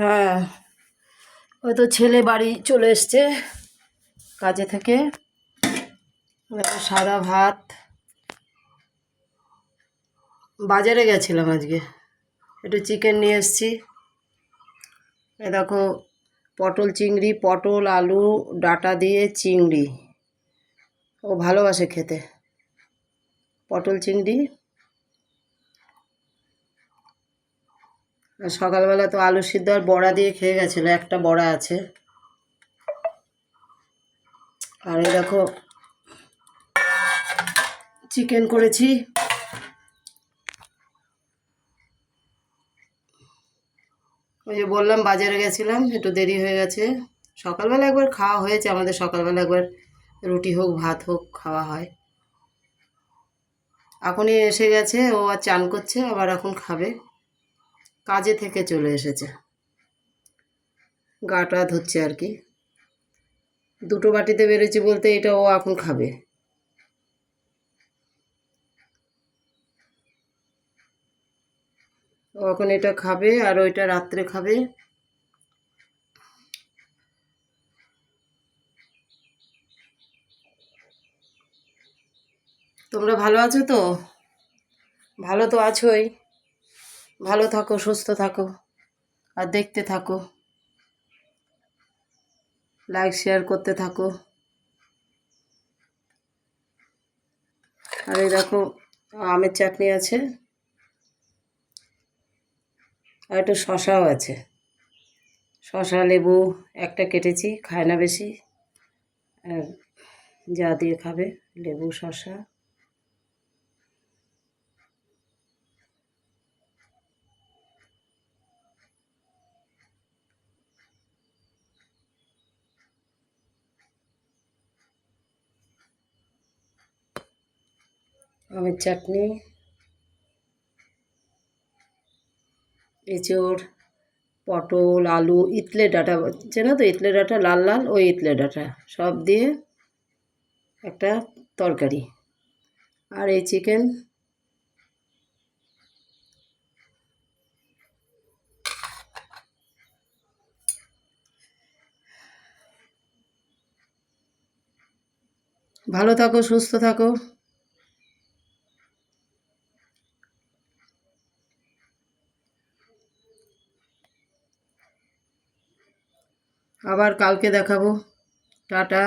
হ্যাঁ, ওই তো ছেলে বাড়ি চলে এসছে কাজে থেকে। সাদা ভাত, বাজারে গেছিলাম আজকে, একটু চিকেন নিয়ে এসেছি। এ দেখো, পটল চিংড়ি, পটল আলু ডাঁটা দিয়ে চিংড়ি, ও ভালোবাসে খেতে পটল চিংড়ি। আর সকালবেলা তো আলু সিদ্ধ আর বড়া দিয়ে খেয়ে গেছিলো, একটা বড়া আছে। আর এই দেখো চিকেন করেছি। ওই যে বললাম বাজারে গেছিলাম, একটু দেরি হয়ে গেছে। সকালবেলা একবার খাওয়া হয়েছে আমাদের, সকালবেলা একবার রুটি হোক ভাত হোক খাওয়া হয়। এখনই এসে গেছে, ও আর চান করছে, আবার এখন খাবে। কাজে থেকে চলে এসেছে, গাটা ধুচ্ছে আর কি। দুটো বাটিতে বেড়েছি বলতে এটা ও এখন খাবে। ও এখন এটা খাবে আর ওইটা রাত্রে খাবে। তোমরা ভালো আছো তো? ভালো তো আছোই। ভালো থাকো, সুস্থ থাকো, আর দেখতে থাকো, লাইক শেয়ার করতে থাকো। আর এই দেখো আমের চাটনি আছে, আর একটু শশাও আছে। শশা লেবু একটা কেটেছি, খায় না বেশি, আর যা দিয়ে খাবে লেবু শশা। আমের চাটনি, এঁচোড়, পটল আলু, ইতলে ডাঁটা, চেনো তো ইতলে ডাঁটা, লাল লাল ওই ইতলে ডাঁটা, সব দিয়ে একটা তরকারি। আর এই চিকেন। ভালো থাকো, সুস্থ থাকো। আবার কালকে দেখাবো। টাটা।